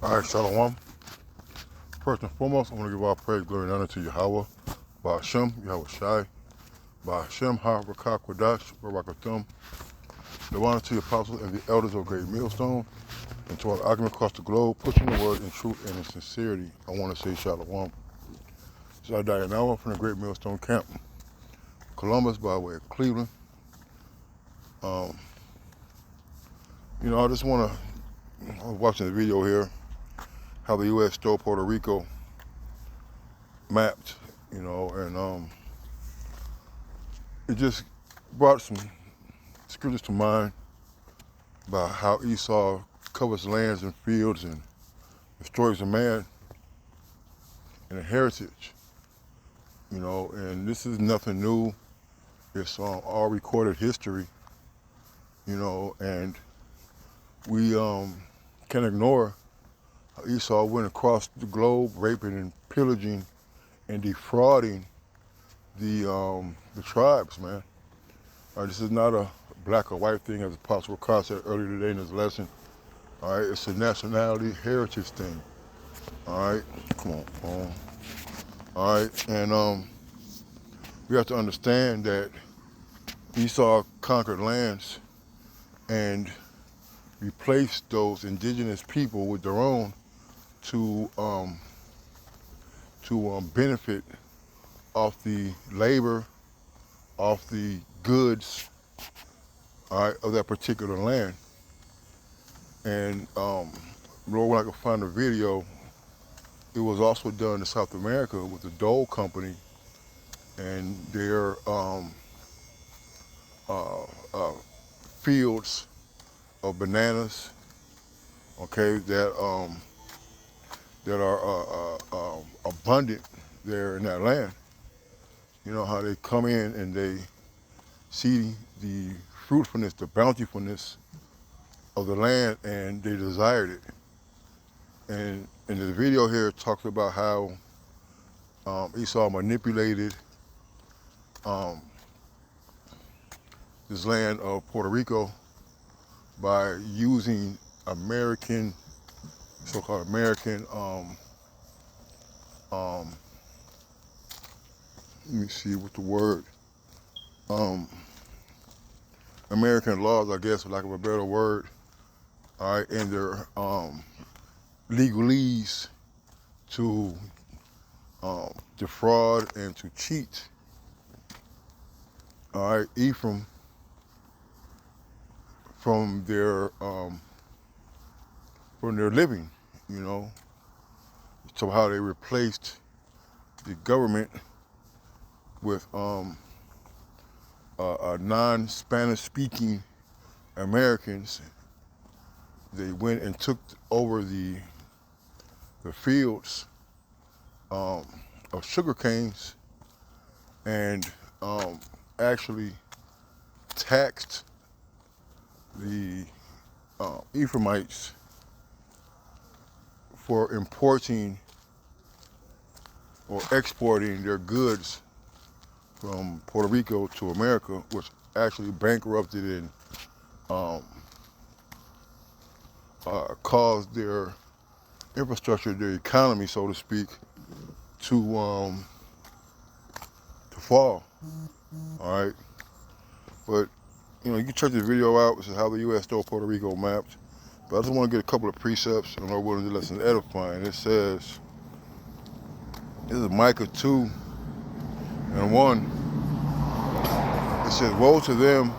All right, Shalom. First and foremost, I want to give all praise, glory, and honor to Yahweh, Ba'ashem, Yahweh Shai, Ba'ashem, HaRakah, Kodash, Barakathum. The honor to the apostles and the elders of Great Millstone, and to all the argument across the globe, pushing the word in truth and in sincerity. I want to say Shalom. Zadai Nawa from the Great Millstone Camp, Columbus by way of Cleveland. I just want to, I was watching the video here, how the U.S. stole Puerto Rico mapped, and it just brought some scriptures to mind about how Esau covers lands and fields and destroys a man and a heritage, and this is nothing new. It's all recorded history, and we can't ignore how Esau went across the globe raping and pillaging and defrauding the tribes, man. This is not a black or white thing, as Apostle Carr said earlier today in his lesson. All right, it's a nationality heritage thing. All right, come on. All right, and we have to understand that Esau conquered lands and replaced those indigenous people with their own to benefit off the labor, off the goods, all right, of that particular land. And Lord, when I could find a video, it was also done in South America with the Dole Company and their fields of bananas, okay, that are abundant there in that land. You know how they come in and they see the fruitfulness, the bountifulness of the land, and they desired it. And in the video here, it talks about how Esau manipulated this land of Puerto Rico by using American, so-called American, let me see what the word, American laws, I guess, for lack of a better word, all right, and their legalese to defraud and to cheat, all right, Ephraim from their living, so how they replaced the government with non-Spanish speaking Americans. They went and took over the fields of sugar canes and actually taxed the Ephraimites for importing or exporting their goods from Puerto Rico to America, which actually bankrupted and caused their infrastructure, their economy, so to speak, to fall. All right, but you can check this video out. This is how the U.S. stole Puerto Rico mapped. But I just want to get a couple of precepts, and I'm willing to listen edifying. It says, this is Micah 2:1. It says, woe to them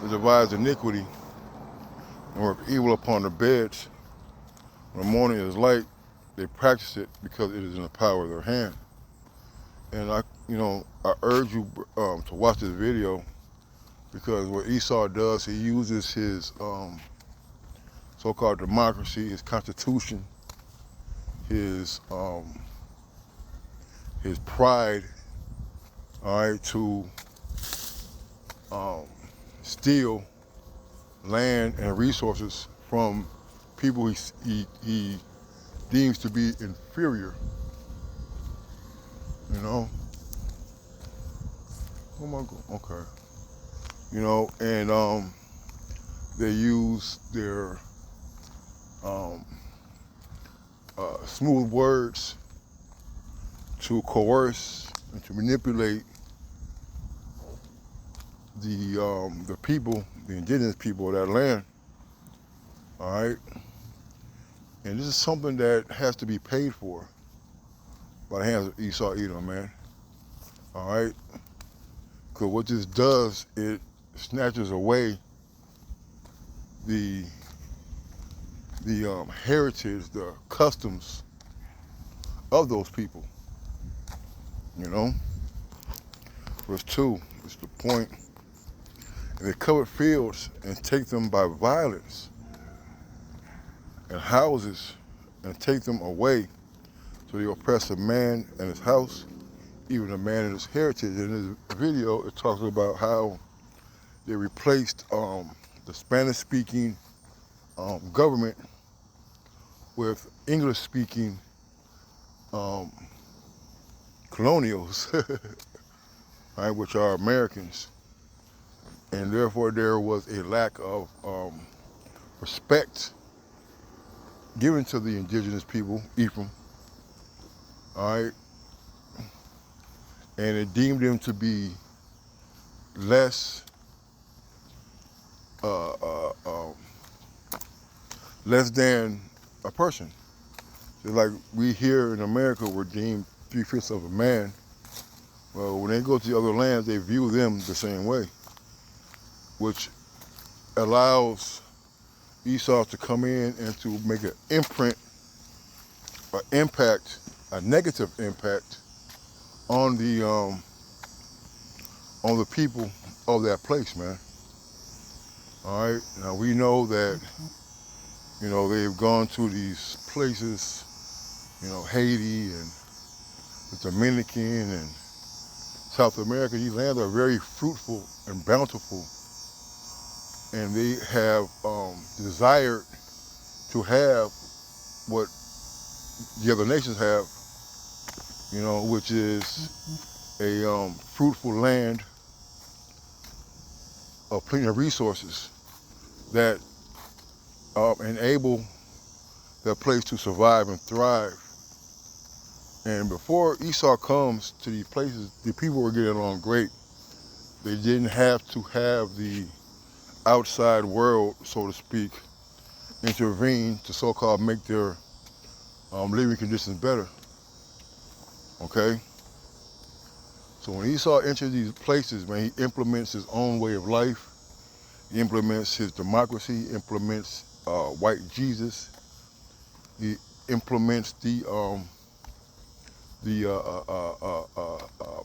that devise iniquity and work evil upon their beds. When the morning is light, they practice it because it is in the power of their hand. And I urge you to watch this video, because what Esau does, he uses his so-called democracy, his constitution, his pride, all right, to steal land and resources from people he deems to be inferior. Oh my God, okay. And they use their smooth words to coerce and to manipulate the people, the indigenous people of that land. All right, and this is something that has to be paid for by the hands of Esau Edom, man. All right, because what this does, it snatches away the heritage, the customs of those people. You know, verse 2 is the point. And they covered fields and take them by violence, and houses and take them away. So they oppress a man and his house, even a man and his heritage. In this video, it talks about how they replaced the Spanish-speaking government with English-speaking colonials, right, which are Americans. And therefore there was a lack of respect given to the indigenous people, Ephraim, all right, and it deemed them to be less less than a person. Just like we here in America were deemed 3/5 of a man. Well, when they go to the other lands, they view them the same way, which allows Esau to come in and to make an imprint, an impact, a negative impact on the people of that place, man. All right. Now we know that, you know, they've gone to these places, you know, Haiti and the Dominican and South America. These lands are very fruitful and bountiful, and they have desired to have what the other nations have, you know, which is a fruitful land of plenty of resources that enable that place to survive and thrive. And before Esau comes to these places, the people were getting along great. They didn't have to have the outside world, so to speak, intervene to so-called make their living conditions better. Okay? So when Esau enters these places, man, he implements his own way of life. He implements his democracy, implements white Jesus. He implements the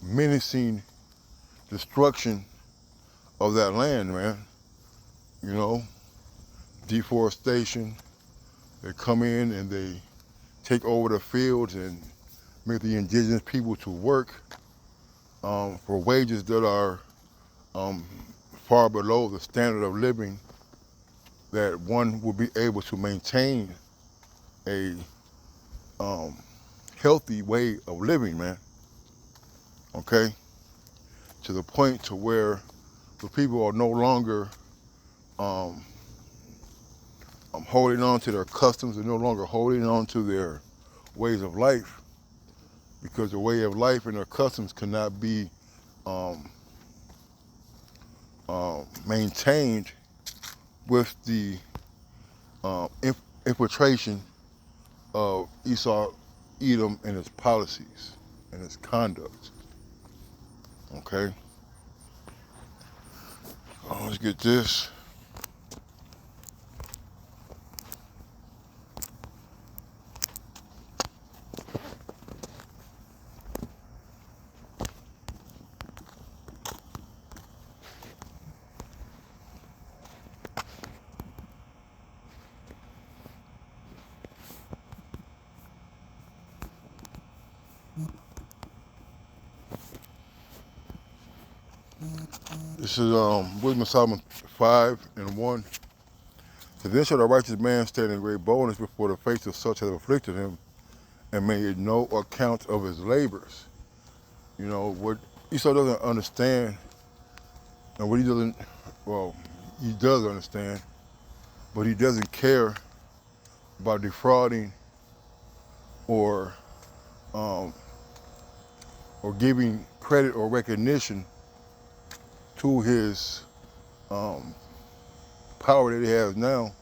menacing destruction of that land, man. You know, deforestation. They come in and they take over the fields and make the indigenous people to work for wages that are far below the standard of living that one would be able to maintain a healthy way of living, man. Okay? To the point to where the people are no longer holding on to their customs, they're no longer holding on to their ways of life, because the way of life and their customs cannot be maintained with the infiltration of Esau Edom and its policies and its conduct. Okay? Let's get this. This is Wisdom of Solomon 5:1. So then shall the righteous man stand in great boldness before the face of such as have afflicted him, and made no account of his labors. You know, what Esau doesn't understand, and what he doesn't, well, he does understand, but he doesn't care about defrauding or um, or giving credit or recognition to his um, power that he has now,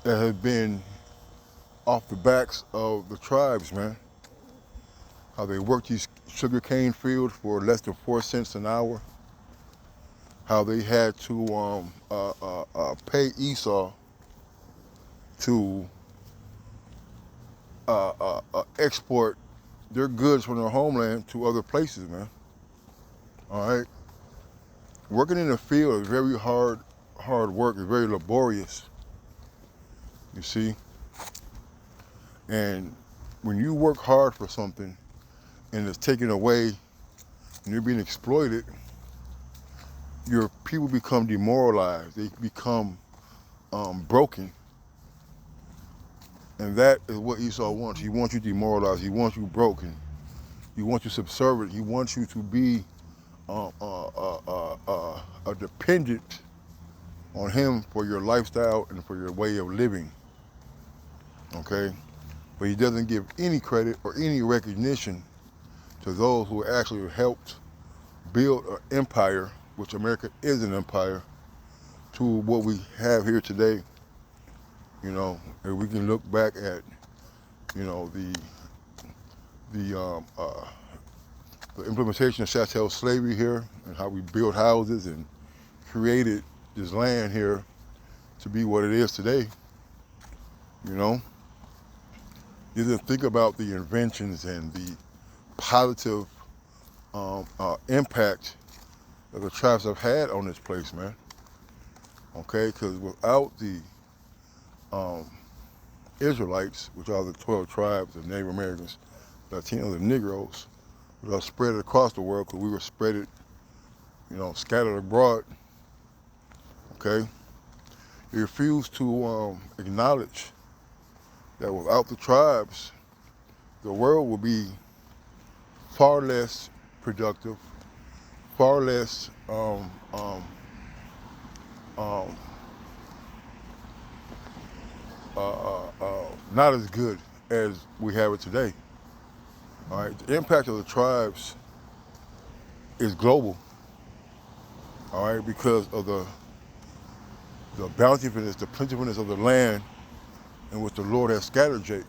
that has been off the backs of the tribes, man. How they worked these sugarcane fields for less than 4 cents an hour. How they had to pay Esau to export their goods from their homeland to other places, man. All right. Working in the field is very hard work. It's very laborious, you see. And when you work hard for something and it's taken away and you're being exploited, your people become demoralized. They become broken. And that is what Esau wants. He wants you demoralized. He wants you broken. He wants you subservient. He wants you to be dependent on him for your lifestyle and for your way of living. Okay? But he doesn't give any credit or any recognition to those who actually helped build an empire, which America is an empire, to what we have here today. You know, and we can look back at, you know, the implementation of chattel slavery here and how we built houses and created this land here to be what it is today. You know, you didn't think about the inventions and the positive impact that the tribes have had on this place, man. Okay, because without the Israelites, which are the 12 tribes of Native Americans, Latinos, and Negroes, which are spread across the world, because we were spread it, you know, scattered abroad. Okay, he refused to acknowledge that without the tribes, the world will be far less productive, far less not as good as we have it today. All right, the impact of the tribes is global. All right, because of the bountifulness, the plentifulness of the land in which the Lord has scattered Jake.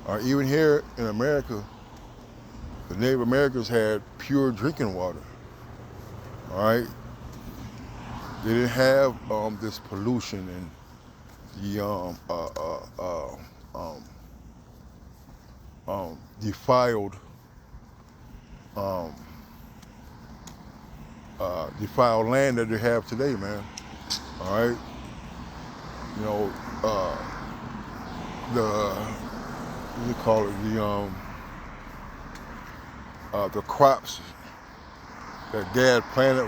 All right, even here in America, the Native Americans had pure drinking water. All right, they didn't have this pollution and the defiled defiled land that they have today, man. All right, you know, what do you call it? The crops that Dad planted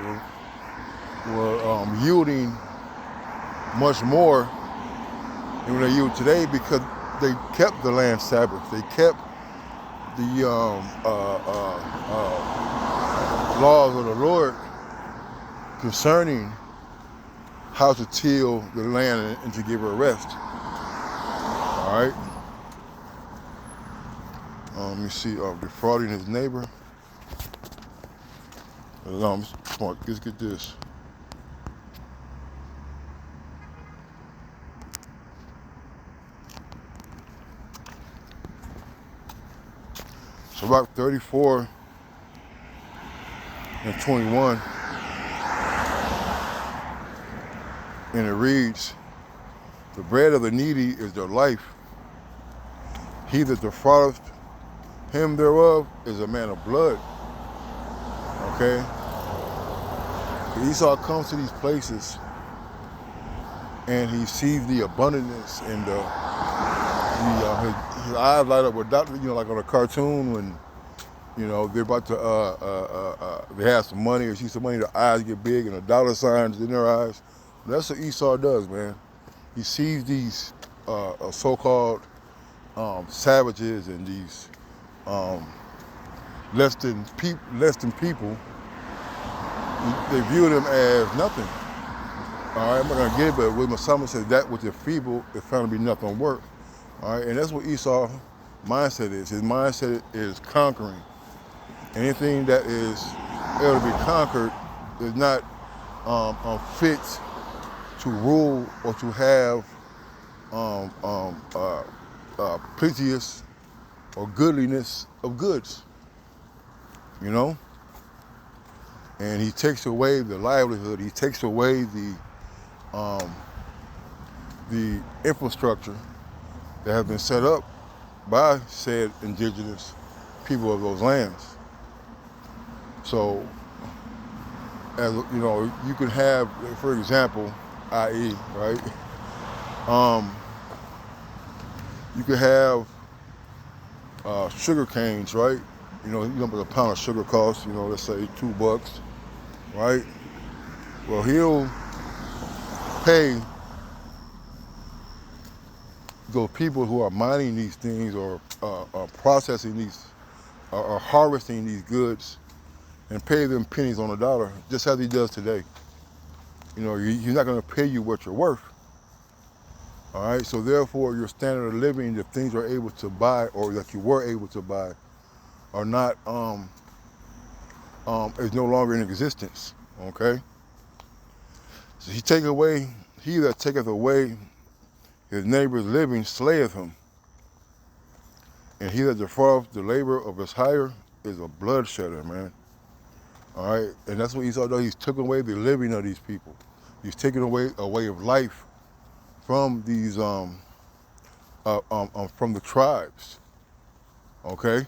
were yielding much more than they yield today because they kept the land Sabbath. They kept the laws of the Lord concerning how to till the land and to give her rest. All right. Let me see. Defrauding his neighbor. Come on, let's get this. So about 34 and 21, and it reads, "The bread of the needy is their life. He that defraudeth him thereof is a man of blood." Okay? Esau comes to these places and he sees the abundance and his eyes light up with, you know, like on a cartoon when, you know, they're about to, they have some money or see some money, their eyes get big and the dollar signs in their eyes. That's what Esau does, man. He sees these so-called savages and these less than people. They view them as nothing. All right, I'm not gonna get it, but William Summers says that which is feeble is found to be nothing worth. All right, and that's what Esau's mindset is. His mindset is conquering. Anything that is able to be conquered is not fit to rule or to have plenteous or goodliness of goods, you know? And he takes away the livelihood, he takes away the infrastructure that has been set up by said indigenous people of those lands. So, as you know, you can have, for example, i.e., right? You could have sugar canes, right? You know what a pound of sugar costs, you know, let's say $2, right? Well, he'll pay those people who are mining these things or processing these or harvesting these goods and pay them pennies on the dollar, just as he does today. You know, he's not going to pay you what you're worth. All right, so therefore your standard of living, the things you're able to buy or that you were able to buy are not, is no longer in existence, okay? So he that taketh away his neighbor's living slayeth him, and he that defraudeth the labor of his hire is a bloodshedder, man. All right, and that's what Esau does. He's taken away the living of these people. He's taken away a way of life from these, from the tribes, okay?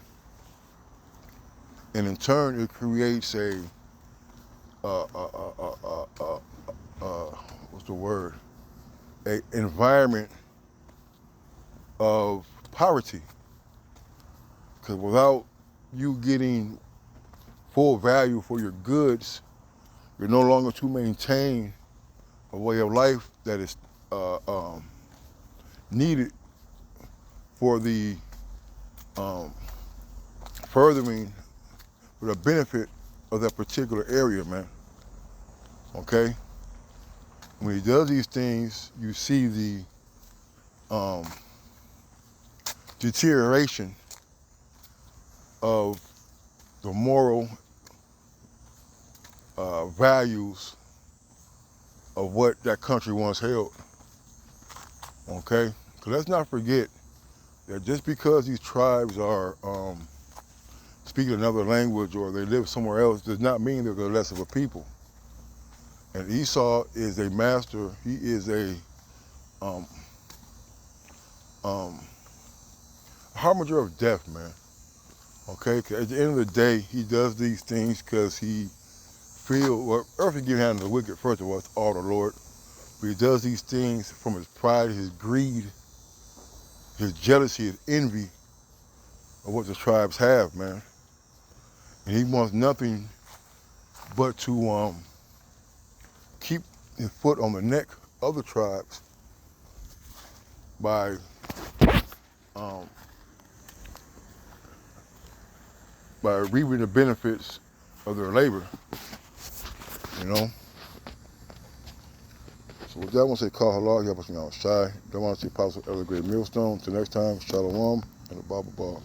And in turn, it creates what's the word? A environment of poverty. Because without you getting full value for your goods, you're no longer to maintain a way of life that is needed for the furthering, for the benefit of that particular area, man. Okay? When he does these things, you see the deterioration of the moral values of what that country once held. Okay? Because let's not forget that just because these tribes are speaking another language or they live somewhere else does not mean they're the less of a people. And Esau is a master. He is a harbinger of death, man. Okay? 'Cause at the end of the day, he does these things because he feels, well, earth is given hand to the wicked, first of all, it's all the Lord. But he does these things from his pride, his greed, his jealousy, his envy of what the tribes have, man. And he wants nothing but to keep his foot on the neck of the tribes by reaping the benefits of their labor, you know. So with that, I want to say call halal, you have us now shy. Don't want to see possible elder great millstone. Till next time, shalom and a Bible ball.